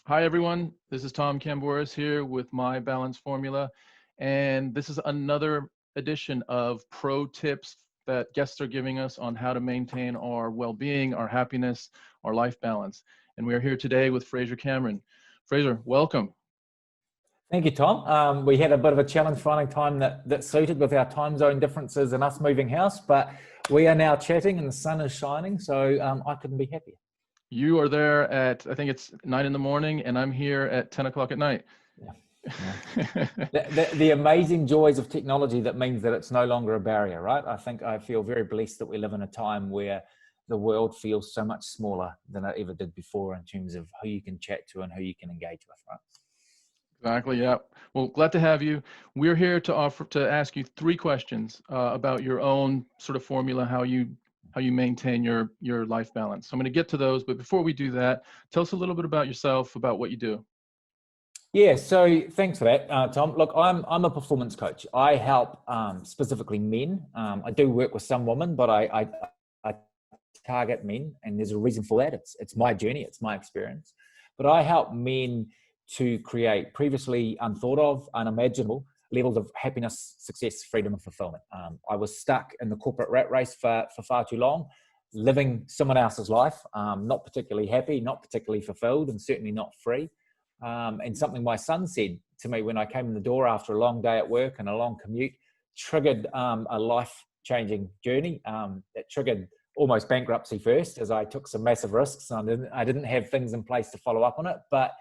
Hi, everyone. This is Tom Camboris here with My Balance Formula. And this is another edition of pro tips that guests are giving us on how to maintain our well-being, our happiness, our life balance. And we are here today with Fraser Cameron. Fraser, welcome. Thank you, Tom. We had a bit of a challenge finding time that suited with our time zone differences and us moving house, but we are now chatting and the sun is shining, so I couldn't be happier. You are there at, I think it's 9 in the morning, and I'm here at 10 o'clock at night. Yeah. The amazing joys of technology that means that it's no longer a barrier, right? I feel very blessed that we live in a time where the world feels so much smaller than it ever did before in terms of who you can chat to and who you can engage with, right? Exactly. Yeah. Well, glad to have you. We're here to ask you three questions about your own sort of formula, how you maintain your life balance. So I'm going to get to those, but before we do that, tell us a little bit about yourself, about what you do. Yeah, so thanks for that, Tom. Look, I'm a performance coach. I help specifically men. I do work with some women, but I target men, and there's a reason for that. It's my journey, it's my experience. But I help men to create previously unthought of, unimaginable levels of happiness, success, freedom, and fulfillment. I was stuck in the corporate rat race for far too long, living someone else's life, not particularly happy, not particularly fulfilled, and certainly not free. And something my son said to me when I came in the door after a long day at work and a long commute triggered a life-changing journey. It triggered almost bankruptcy first, as I took some massive risks. And I didn't have things in place to follow up on it, but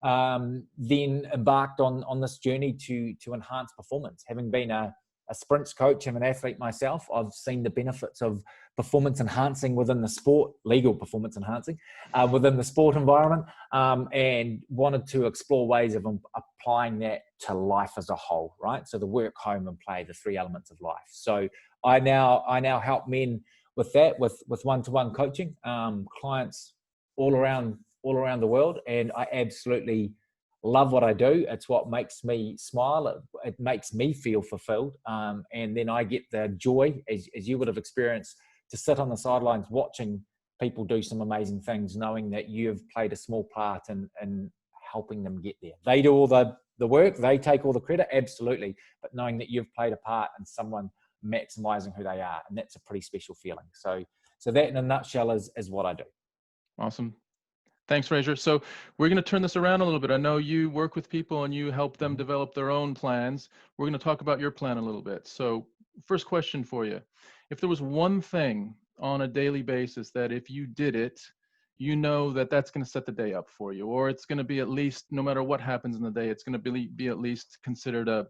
then embarked on this journey to enhance performance. Having been a sprints coach and an athlete myself, I've seen the benefits of performance enhancing within the sport, legal performance enhancing within the sport environment, and wanted to explore ways of applying that to life as a whole, right? So the work, home, and play, the three elements of life. So I now help men with that, with one-to-one coaching, clients all around the world, and I absolutely love what I do. It's what makes me smile. It makes me feel fulfilled, and then I get the joy, as you would have experienced, to sit on the sidelines watching people do some amazing things, knowing that you've played a small part in helping them get there. They do all the work, they take all the credit, absolutely, but knowing that you've played a part in someone maximizing who they are, and that's a pretty special feeling. So that in a nutshell is what I do. Awesome. Thanks, Fraser. So we're going to turn this around a little bit. I know you work with people and you help them develop their own plans. We're going to talk about your plan a little bit. So first question for you. If there was one thing on a daily basis that if you did it, you know that that's going to set the day up for you, or it's going to be at least, no matter what happens in the day, it's going to be at least considered a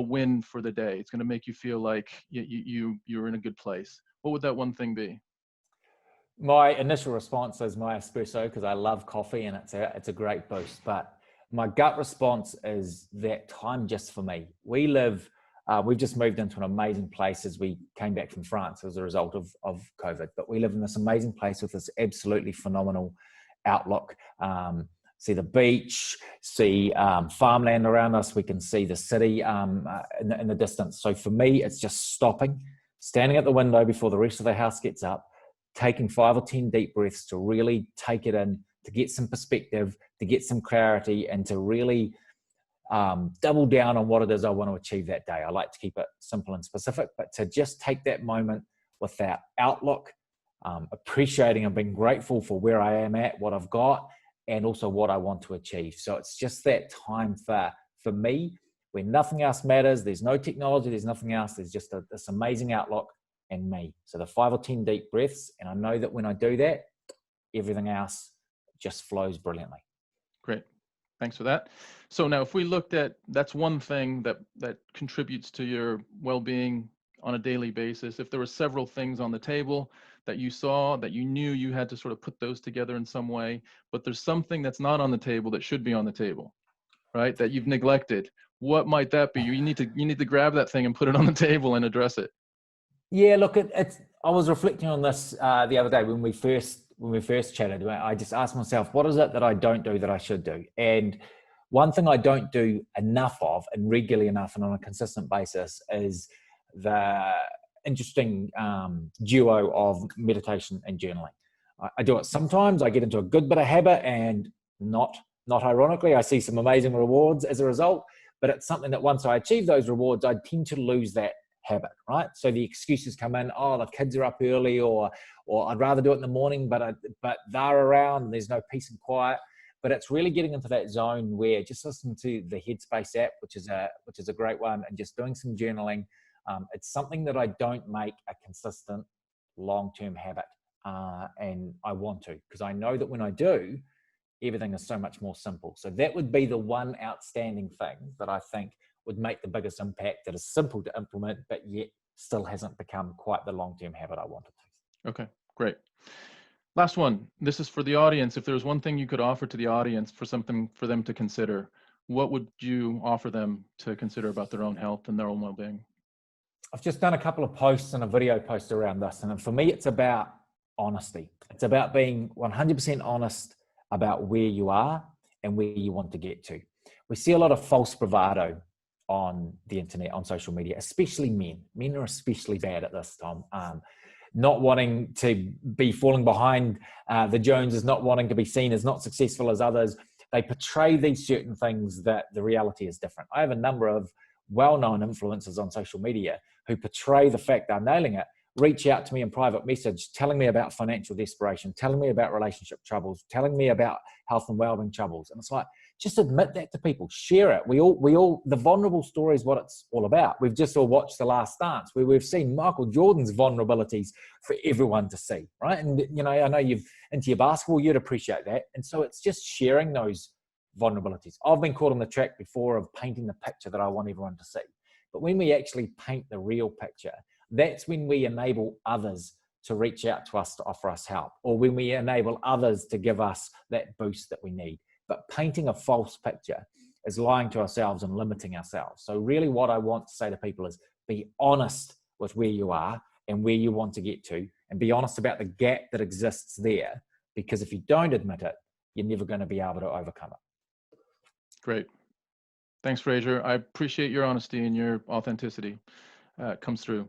win for the day. It's going to make you feel like you're in a good place. What would that one thing be? My initial response is my espresso, because I love coffee and it's a great boost. But my gut response is that time just for me. We've just moved into an amazing place as we came back from France as a result of COVID. But we live in this amazing place with this absolutely phenomenal outlook. See the beach, see farmland around us. We can see the city in the distance. So for me, it's just stopping, standing at the window before the rest of the house gets up, taking 5 or 10 deep breaths to really take it in, to get some perspective, to get some clarity, and to really double down on what it is I want to achieve that day. I like to keep it simple and specific, but to just take that moment with that outlook, appreciating and being grateful for where I am at, what I've got, and also what I want to achieve. So it's just that time for me, where nothing else matters. There's no technology, there's nothing else. There's just this amazing outlook and me. So the 5 or 10 deep breaths, and I know that when I do that, everything else just flows brilliantly. Great. Thanks for that. So now if we looked at, that's one thing that contributes to your well-being on a daily basis. If there were several things on the table that you saw, that you knew you had to sort of put those together in some way, but there's something that's not on the table that should be on the table, right? That you've neglected. What might that be? You need to grab that thing and put it on the table and address it. Yeah, look, I was reflecting on this the other day when we first chatted. I just asked myself, what is it that I don't do that I should do? And one thing I don't do enough of, and regularly enough and on a consistent basis, is the interesting duo of meditation and journaling. I do it sometimes. I get into a good bit of habit, and Not ironically, I see some amazing rewards as a result, but it's something that once I achieve those rewards, I tend to lose that habit, right? So the excuses come in, oh, the kids are up early, or I'd rather do it in the morning, but they're around and there's no peace and quiet. But it's really getting into that zone where just listen to the Headspace app, which is a great one, and just doing some journaling. It's something that I don't make a consistent long-term habit, and I want to, because I know that when I do, everything is so much more simple. So that would be the one outstanding thing that I think would make the biggest impact, that is simple to implement, but yet still hasn't become quite the long-term habit I wanted to. Okay, great. Last one. This is for the audience. If there's one thing you could offer to the audience for something for them to consider, what would you offer them to consider about their own health and their own well-being? I've just done a couple of posts and a video post around this. And for me, it's about honesty. It's about being 100% honest about where you are and where you want to get to. We see a lot of false bravado on the internet, on social media, especially men. Men are especially bad at this, Tom. Not wanting to be falling behind the Joneses, not wanting to be seen as not successful as others. They portray these certain things that the reality is different. I have a number of well-known influencers on social media who portray the fact they're nailing it, reach out to me in private message, telling me about financial desperation, telling me about relationship troubles, telling me about health and wellbeing troubles. And it's like, just admit that to people, share it. We all, the vulnerable story is what it's all about. We've just all watched The Last Dance, where we've seen Michael Jordan's vulnerabilities for everyone to see, right? And, you know, I know you've into your basketball, you'd appreciate that. And so it's just sharing those vulnerabilities. I've been caught on the track before of painting the picture that I want everyone to see. But when we actually paint the real picture, that's when we enable others to reach out to us to offer us help, or when we enable others to give us that boost that we need. But painting a false picture is lying to ourselves and limiting ourselves. So really what I want to say to people is be honest with where you are and where you want to get to, and be honest about the gap that exists there, because if you don't admit it, you're never going to be able to overcome it. Great. Thanks, Fraser. I appreciate your honesty and your authenticity. Comes through.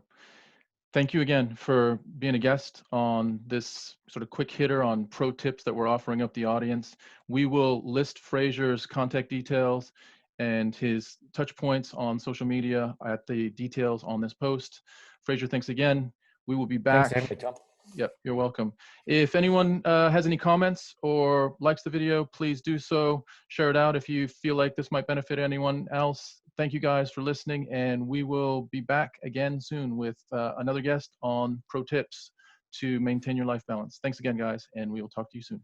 Thank you again for being a guest on this sort of quick hitter on pro tips that we're offering up the audience. We will list Fraser's contact details and his touch points on social media at the details on this post. Fraser, thanks again. We will be back. Thanks for having me, Tom. Yep, you're welcome. If anyone has any comments or likes the video, please do so. Share it out if you feel like this might benefit anyone else. Thank you guys for listening, and we will be back again soon with another guest on pro tips to maintain your life balance. Thanks again, guys, and we will talk to you soon.